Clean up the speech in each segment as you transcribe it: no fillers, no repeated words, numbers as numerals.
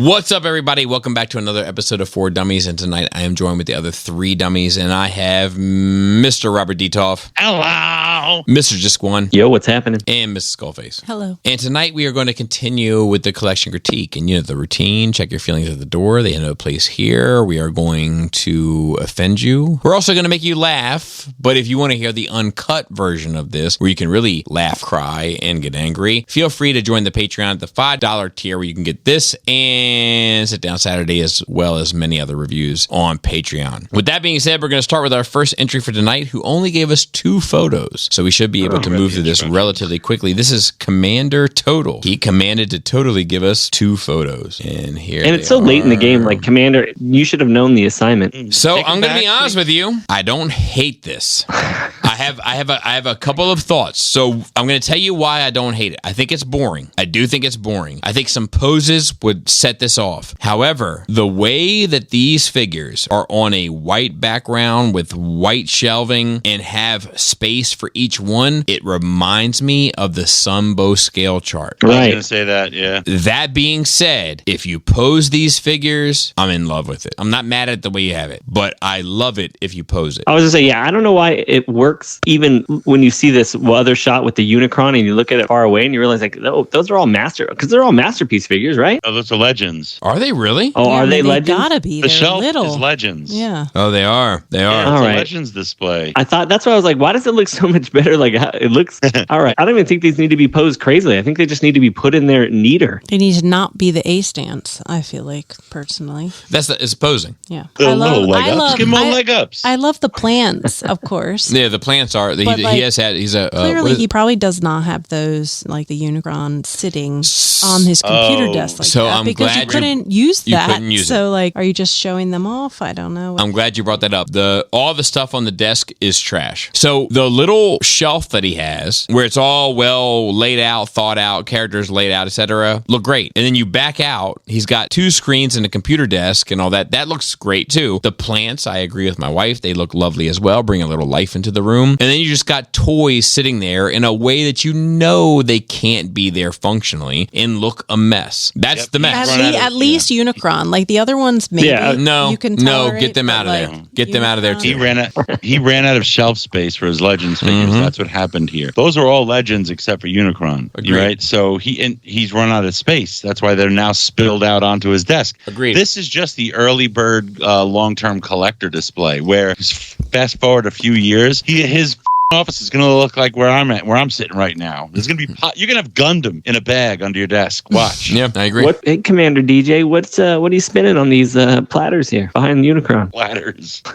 What's up, everybody? Welcome back to another episode of 4 Dummies, and tonight I am joined with the other 3 dummies, and I have Mr. Robert Detoff. Hello. Mr. Just One. Yo, what's happening? And Mrs. Skullface. Hello. And tonight we are going to continue with the collection critique, and you know the routine. Check your feelings at the door. They have no place here. We are going to offend you. We're also going to make you laugh, but if you want to hear the uncut version of this, where you can really laugh, cry, and get angry, feel free to join the Patreon at the $5 tier, where you can get this and Sit Down Saturday, as well as many other reviews on Patreon. With that being said, we're going to start with our first entry for tonight, who only gave us 2 photos, so we should be able to move through this relatively quickly. This is Commander Total. He commanded to totally give us 2 photos, and here and it's so late in the game, like Commander, you should have known the assignment. So I'm going to be honest with you. I don't hate this. I have a couple of thoughts. So I'm going to tell you why I don't hate it. I think it's boring. I do think it's boring. I think some poses would set this off. However, the way that these figures are on a white background with white shelving and have space for each one, it reminds me of the Sunbow scale chart. I was going to say that, yeah. That being said, if you pose these figures, I'm in love with it. I'm not mad at the way you have it, but I love it if you pose it. I was going to say, yeah, I don't know why it works even when you see this other shot with the Unicron and you look at it far away and you realize, like, oh, those are all because they're all masterpiece figures, right? Oh, those are legends. Are they really? Oh, Yeah, are they legends? They gotta be. The They're shelf little. is legends. Yeah. Oh, they are. They are. Yeah, it's All a right. legends display. I thought that's why I was like, why does it look so much better? Like, it looks all right. I don't even think these need to be posed crazily. I think they just need to be put in there neater. They need to not be the A stance, I feel like, personally. It's posing. Yeah. A little leg ups. Give them all leg ups. I love the plants, of course. Yeah, the plants are. But, like, he has had. He's a Clearly, he probably does not have those, like the Unicron, sitting on his computer desk like so that. I'm because glad you couldn't use that. couldn't use so, like, are you just showing them off? I don't know. I'm glad you brought that up. All the stuff on the desk is trash. So the little shelf that he has, where it's all well laid out, thought out, characters laid out, etc., look great. And then you back out, he's got 2 screens and a computer desk and all that. That looks great too. The plants, I agree with my wife, they look lovely as well. Bring a little life into the room. And then you just got toys sitting there in a way that you know they can't be there functionally and look a mess. That's the mess. At least Unicron. Like the other ones, maybe you can tolerate, get them out of there. Get them out of there too. He ran out of shelf space for his legends figures. That's what happened here. Those are all legends except for Unicron. Agreed. Right? So he's run out of space. That's why they're now spilled out onto his desk. Agreed. This is just the early bird long-term collector display where fast forward a few years, his office is going to look like where I'm sitting right now. There's going to be you're going to have Gundam in a bag under your desk. Watch. Yeah, I agree. Hey, Commander DJ, what are you spinning on these platters here behind the Unicron? Platters. It's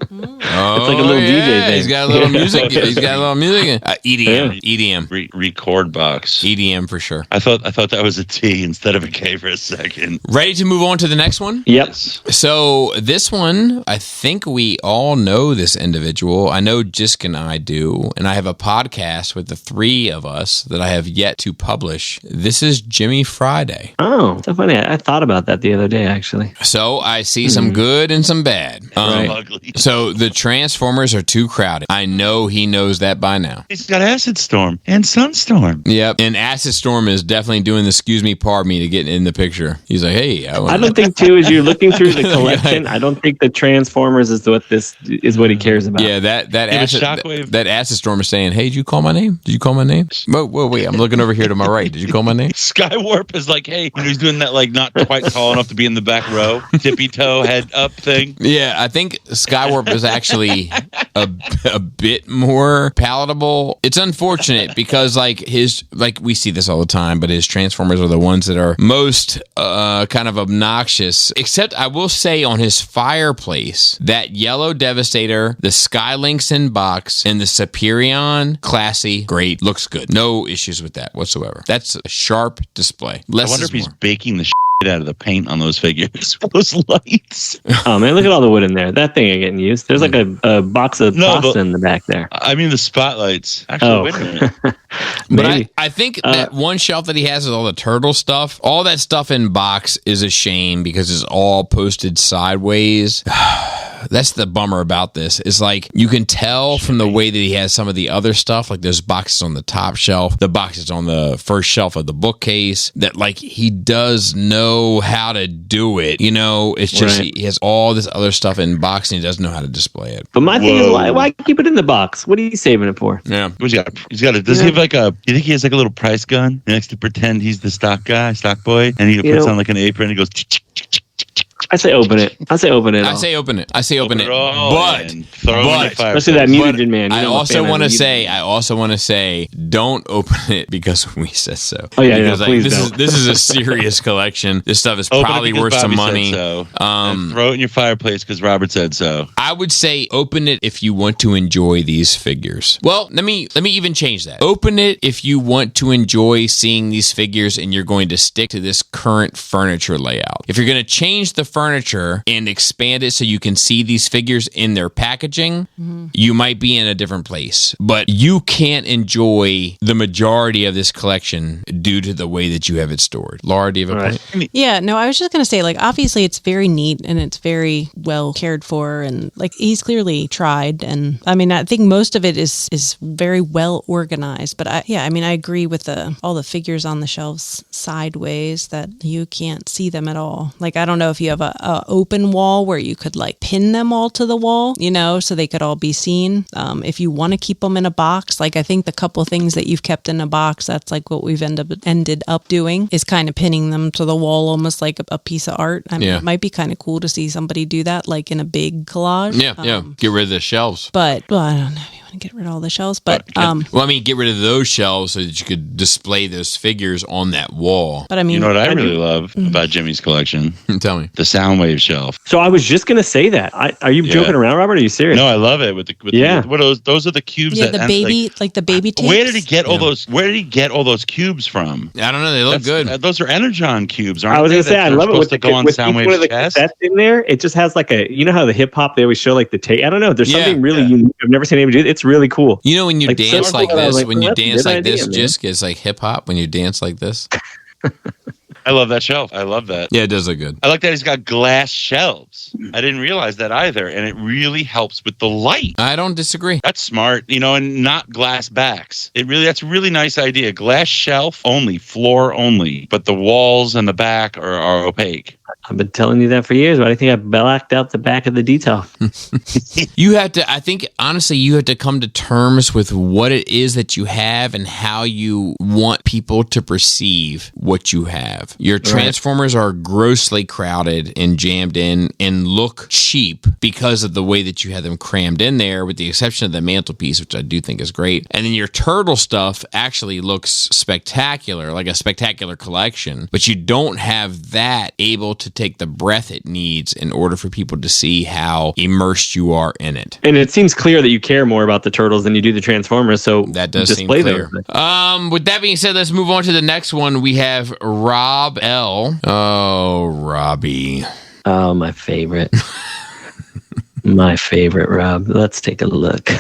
like a little DJ thing. He's got a little music. He's got a little music. EDM. Record box. EDM for sure. I thought that was a T instead of a K for a second. Ready to move on to the next one? Yep. So this one, I think we all know this individual. I know Jisk and I do. And I have a podcast with the 3 of us that I have yet to publish. This is Jimmy Friday. Oh, so funny. I thought about that the other day, actually. So I see some good and some bad. Ugly. So the Transformers are too crowded. I know he knows that by now. He's got Acid Storm and Sunstorm. Yep. And Acid Storm is definitely doing the excuse me, pardon me to get in the picture. He's like, hey. I don't think, too, as you're looking through the collection, I don't think the Transformers is what he cares about. Yeah, that Acid Storm is saying, hey, did you call my name? Did you call my name? Wait, I'm looking over here to my right. Did you call my name? Skywarp is like, hey, he's doing that, like, not quite tall enough to be in the back row, tippy toe, head up thing. Yeah, I think Skywarp is actually a bit more palatable. It's unfortunate because, like we see this all the time, but his Transformers are the ones that are most kind of obnoxious. Except I will say on his fireplace, that yellow Devastator, the Skylynx in box, and the Superion, classy, great, looks good. No issues with that whatsoever. That's a sharp display. I wonder if he's baking the shit out of the paint on those figures with those lights. Oh man, look at all the wood in there. That thing ain't getting used. There's like a box of pasta in the back there. I mean the spotlights. Actually, wait a minute. But I think that one shelf that he has with all the turtle stuff, all that stuff in box is a shame because it's all posted sideways. that's the bummer about this. Is like you can tell from the way that he has some of the other stuff, like those boxes on the top shelf, the boxes on the first shelf of the bookcase, that like he does know how to do it. You know, it's just he has all this other stuff in box and he doesn't know how to display it. But my thing is, why keep it in the box? What are you saving it for? Yeah. Does he have like you think he has like a little price gun? He likes to pretend he's the stock boy, and he puts on like an apron and he goes. I say open it. I say open it. I say open it. But especially that mutagen man. I also want to say, don't open it because we said so. Oh yeah, because, please this is a serious collection. This stuff is probably worth some money. So. Throw it in your fireplace because Robert said so. I would say open it if you want to enjoy these figures. Well, let me even change that. Open it if you want to enjoy seeing these figures and you're going to stick to this current furniture layout. If you're going to change the furniture and expand it so you can see these figures in their packaging, you might be in a different place. But you can't enjoy the majority of this collection due to the way that you have it stored. Laura, do you have a point? Yeah, no, I was just going to say, like, obviously it's very neat and it's very well cared for, and like he's clearly tried. And I mean, I think most of it is very well organized. But I agree with all the figures on the shelves sideways that you can't see them at all. Like, I don't know if you have a open wall where you could like pin them all to the wall, you know, so they could all be seen. If you want to keep them in a box, like I think the couple things that you've kept in a box, that's like what we've ended up doing is kind of pinning them to the wall, almost like a piece of art. I mean, it might be kind of cool to see somebody do that, like in a big collage. Yeah. Get rid of the shelves. But I don't know. Get rid of all the shelves, but get rid of those shelves so that you could display those figures on that wall. But I mean, you know what I really love about Jimmy's collection? Tell me. The Soundwave shelf. So I was just gonna say that. Are you joking around, Robert? Or are you serious? No, I love it. What are those are the cubes. Yeah, the baby tapes. Where did he get all those? Where did he get all those cubes from? I don't know. They look good. Those are Energon cubes, aren't they? I was gonna say I love it with the go on Soundwave's one of the chest. cassettes in there. It just has like you know how the hip hop they always show like the tape. I don't know. There's something really unique. I've never seen anybody do it. It's really cool. You know when you dance like this, Jisk is like hip hop. When you dance like this. I love that shelf. I love that. Yeah, it does look good. I like that he's got glass shelves. I didn't realize that either, and it really helps with the light. I don't disagree. That's smart, and not glass backs. That's a really nice idea. Glass shelf only, floor only, but the walls and the back are opaque. I've been telling you that for years, but I think I blacked out the back of the detail. I think, honestly, you have to come to terms with what it is that you have and how you want people to perceive what you have. Your Transformers are grossly crowded and jammed in and look cheap because of the way that you have them crammed in there, with the exception of the mantelpiece, which I do think is great. And then your Turtle stuff actually looks spectacular, like a spectacular collection, but you don't have that able to take the breath it needs in order for people to see how immersed you are in it. And it seems clear that you care more about the Turtles than you do the Transformers, so that does seem clear. With that being said, let's move on to the next one. We have Rob L. Oh, Robbie. Oh, my favorite. My favorite, Rob. Let's take a look.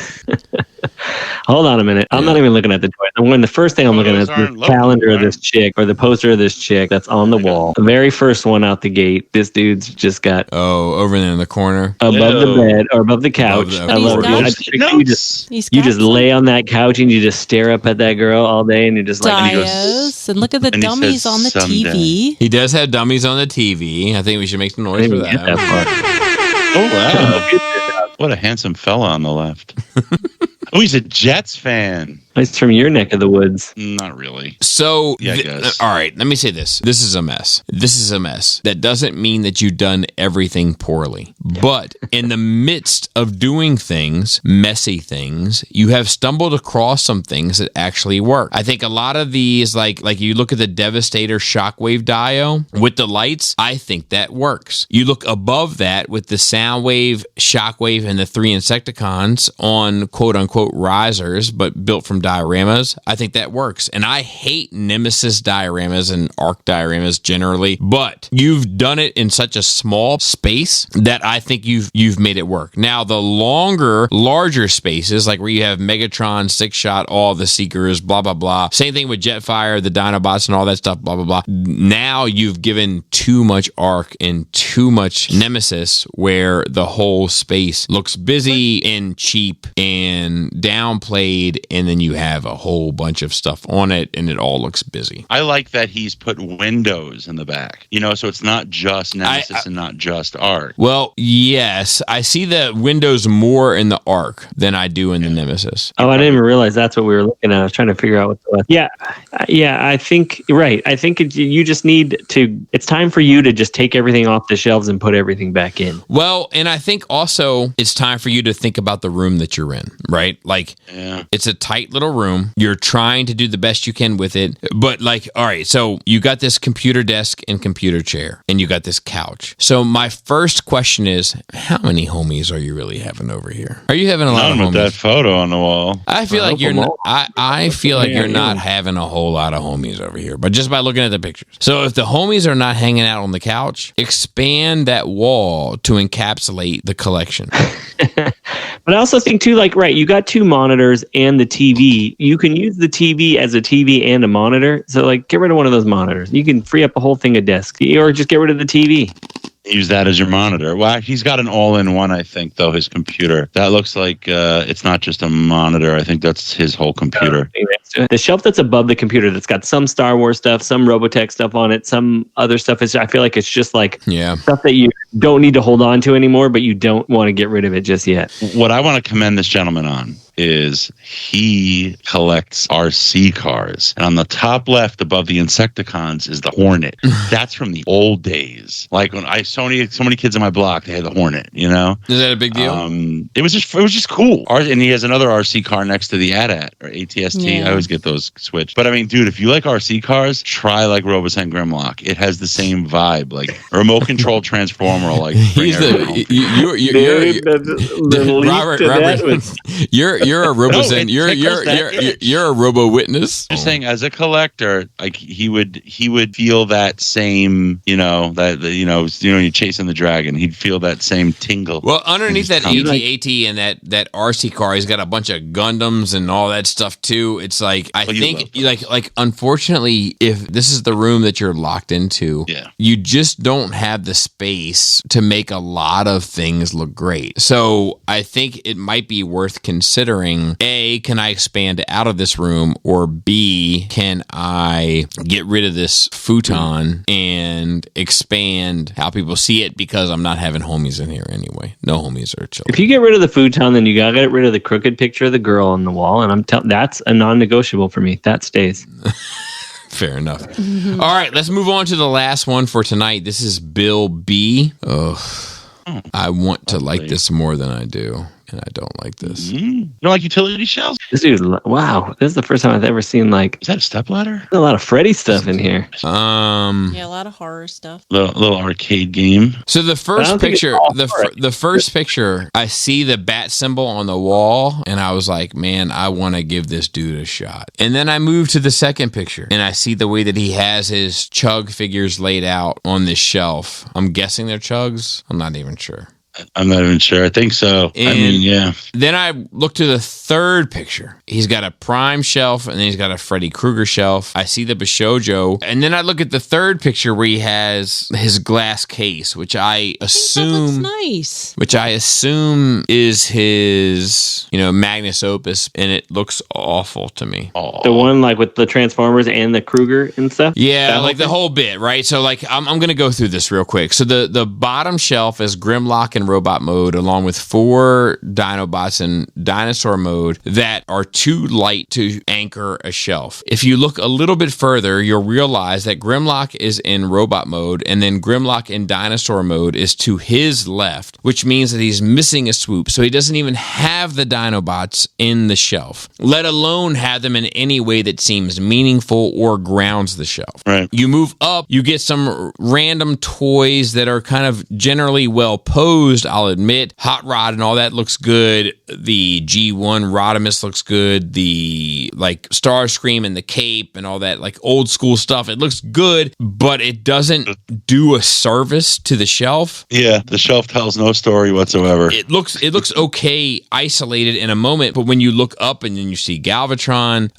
Hold on a minute. I'm not even looking at the toy. The first thing I'm looking at is the calendar of this chick, or the poster of this chick that's on the wall. The very first one out the gate. This dude's just got over there in the corner, above the bed or above the couch. I love it. You just lay on that couch and you just stare up at that girl all day, and you're just like, and look at the dummies on the TV. He does have dummies on the TV. I think we should make some noise for that. Oh, wow. What a handsome fella on the left. Oh, he's a Jets fan. It's from your neck of the woods. Not really. So, I guess. All right, let me say this. This is a mess. That doesn't mean that you've done everything poorly. Yeah. But in the midst of doing things, messy things, you have stumbled across some things that actually work. I think a lot of these, like you look at the Devastator Shockwave Dio with the lights, I think that works. You look above that with the Soundwave, Shockwave, and the 3 Insecticons on quote-unquote risers, but built from dioramas, I think that works. And I hate Nemesis dioramas and Arc dioramas generally, but you've done it in such a small space that I think you've made it work. Now, the larger spaces, like where you have Megatron, Six Shot, all the Seekers, blah, blah, blah. Same thing with Jetfire, the Dinobots, and all that stuff, blah, blah, blah. Now you've given too much Arc and too much Nemesis where the whole space looks busy and cheap and downplayed, and then you have a whole bunch of stuff on it and it all looks busy. I like that he's put windows in the back, so it's not just Nemesis and not just Arc. Well, yes, I see the windows more in the Arc than I do in the Nemesis. Oh, I didn't even realize that's what we were looking at. I was trying to figure out what the left. Yeah, I think you're right. I think you just need to, it's time for you to just take everything off the shelves and put everything back in. Well, and I think also it's time for you to think about the room that you're in, right? Like, it's a tight little room. You're trying to do the best you can with it. But like, all right, so you got this computer desk and computer chair, and you got this couch. So my first question is, how many homies are you really having over here? Are you having a lot of homies? With that photo on the wall. I feel like you're not, I feel like you're not having a whole lot of homies over here, but just by looking at the pictures. So if the homies are not hanging out on the couch, expand that wall to encapsulate the collection. But I also think too, like, right, you got two monitors and the TV. You can use the TV as a TV and a monitor. So like, get rid of one of those monitors. You can free up a whole thing of desk, or just get rid of the TV. Use that as your monitor. Well, he's got an all-in-one, I think, though, his computer. That looks like it's not just a monitor. I think that's his whole computer. The shelf that's above the computer that's got some Star Wars stuff, some Robotech stuff on it, some other stuff. I feel like it's just like stuff that you don't need to hold on to anymore, but you don't want to get rid of it just yet. What I want to commend this gentleman on is he collects RC cars. And on the top left above the Insecticons is the Hornet. That's from the old days. Like when so many kids in my block, they had the Hornet, Is that a big deal? It was just cool. And he has another RC car next to the AT-AT or ATST. I always get those switched. But I mean, dude, if you like RC cars, try like Robosen Grimlock. It has the same vibe, like a remote control transformer. Like Robert, you're a Robozen. You're a Robo Witness. Just saying, as a collector, like he would feel that same, you're chasing the dragon. He'd feel that same tingle. Well, underneath that AT-AT and that RC car, he's got a bunch of Gundams and all that stuff too. It's like I think unfortunately, if this is the room that you're locked into, you just don't have the space to make a lot of things look great. So I think it might be worth considering. A, can I expand out of this room? Or B, can I get rid of this futon and expand how people see it, because I'm not having homies in here anyway. No homies are children. If you get rid of the futon, then you got to get rid of the crooked picture of the girl on the wall. And that's a non-negotiable for me. That stays. Fair enough. All right, let's move on to the last one for tonight. This is Bill B. I want to like this more than I do. And I don't like this. You don't like utility shells? This dude, wow. This is the first time I've ever seen, like... Is that a stepladder? There's a lot of Freddy stuff in here. Yeah, a lot of horror stuff. Little arcade game. So the first picture, the first picture, I see the bat symbol on the wall, and I was like, man, I want to give this dude a shot. And then I moved to the second picture, and I see the way that he has his Chug figures laid out on this shelf. I'm guessing they're Chugs. I'm not even sure. I'm not even sure. I think so. And then I look to the third picture. He's got a Prime shelf, and then he's got a Freddy Krueger shelf. I see the Bishojo. And then I look at the third picture where he has his glass case, which I assume... nice. Which I assume is his, magnus opus, and it looks awful to me. The one, like, with the Transformers and the Krueger and stuff? Yeah, like the whole bit, right? So, like, I'm going to go through this real quick. So the bottom shelf is Grimlock and robot mode, along with 4 Dinobots in dinosaur mode that are too light to anchor a shelf. If you look a little bit further, you'll realize that Grimlock is in robot mode, and then Grimlock in dinosaur mode is to his left, which means that he's missing a swoop. So he doesn't even have the Dinobots in the shelf, let alone have them in any way that seems meaningful or grounds the shelf. Right. You move up, you get some random toys that are kind of generally well posed used. I'll admit, Hot Rod and all that looks good. The G1 Rodimus looks good. The like Starscream and the cape and all that like old school stuff. It looks good, but it doesn't do a service to the shelf. Yeah, the shelf tells no story whatsoever. It looks okay isolated in a moment, but when you look up and then you see Galvatron,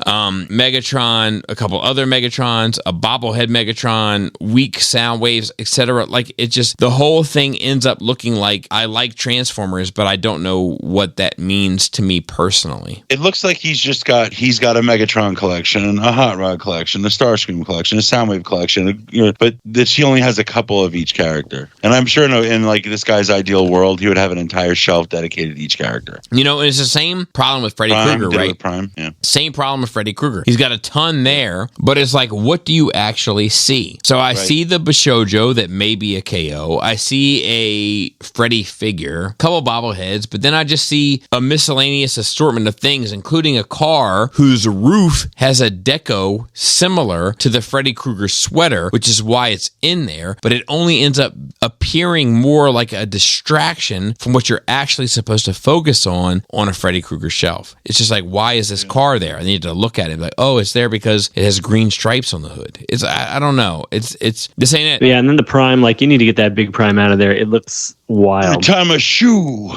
Megatron, a couple other Megatrons, a bobblehead Megatron, weak sound waves, etc. Like it just the whole thing ends up looking like I like Transformers, but I don't know what that means to me personally. It looks like he's got a Megatron collection, a Hot Rod collection, a Starscream collection, a Soundwave collection, but that she only has a couple of each character. And I'm sure in like this guy's ideal world, he would have an entire shelf dedicated to each character. You know, it's the same problem with Freddy Krueger, right? Prime, yeah. Same problem with Freddy Krueger. He's got a ton there, but it's like, what do you actually see? So I see the Bishojo that may be a KO. I see a Freddy figure, a couple bobbleheads, but then I just see a miscellaneous assortment of things, including a car whose roof has a deco similar to the Freddy Krueger sweater, which is why it's in there, but it only ends up appearing more like a distraction from what you're actually supposed to focus on a Freddy Krueger shelf. It's just like, why is this car there? I need to look at it like, oh, it's there because it has green stripes on the hood. It's I don't know. It's this ain't it. Yeah, and then the Prime, like you need to get that big Prime out of there. It looks wild. Time a shoe.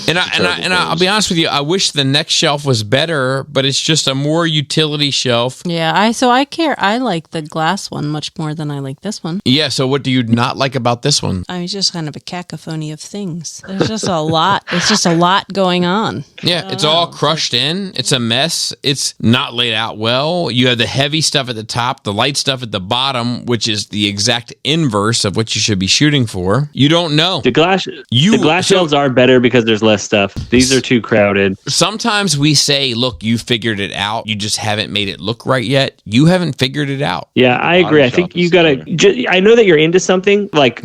And I'll be honest with you, I wish the next shelf was better, but it's just a more utility shelf. Yeah, I like the glass one much more than I like this one. Yeah, so what do you not like about this one? I mean, it's just kind of a cacophony of things. There's just a lot. It's just a lot going on. Yeah, it's all crushed in. It's a mess. It's not laid out well. You have the heavy stuff at the top, the light stuff at the bottom, which is the exact inverse of what you should be shooting for. You don't know. The glass shelves are better because there's less stuff. These are too crowded. Sometimes we say, look, you figured it out. You just haven't made it look right yet. You haven't figured it out. Yeah, I agree. I think you gotta. I know that you're into something, like,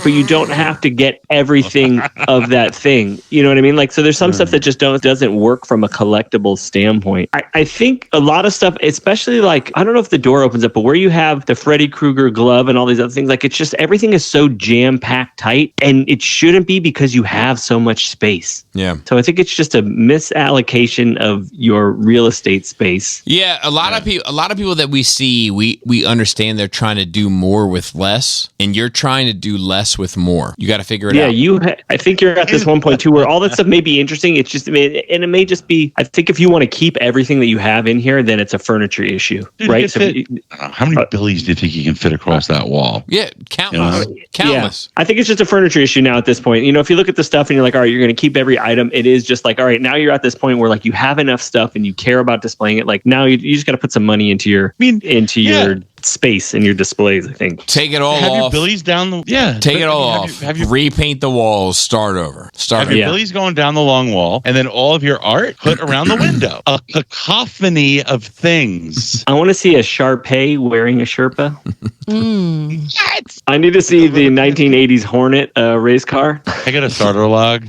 but you don't have to get everything of that thing. You know what I mean? Like, so there's some stuff that just doesn't work from a collectible standpoint. I think a lot of stuff, especially like, I don't know if the door opens up, but where you have the Freddy Krueger glove and all these other things, like it's just everything is so jam packed tight, and it shouldn't be because you have so much space. Yeah. So I think it's just a misallocation of your real estate space. Yeah, a lot of people that we see, we understand they're trying to do more with less, and you're trying to do less with more. You got to figure it out. Yeah, I think you're at this 1.2 where all that stuff may be interesting. It's just, and it may just be, I think if you want to keep everything that you have in here, then it's a furniture issue, right? So how many Billies do you think you can fit across that wall? Yeah, countless. Countless. Yeah. I think it's just a furniture issue now at this point. You know, if you look at the stuff and you're like, all right, you're going to keep every item, it is just like, all right, now you're at this point where like you have enough stuff and you care about displaying it. Like now you just got to put some money into your your space and your displays, I think. Take it all have off. Your Billies down the take it all off. Have your repaint the walls. Start over. Have your Billies going down the long wall, and then all of your art put around the window. A cacophony of things. I want to see a Sharpay wearing a Sherpa. Yes! I need to see the 1980s Hornet race car. I got a starter log.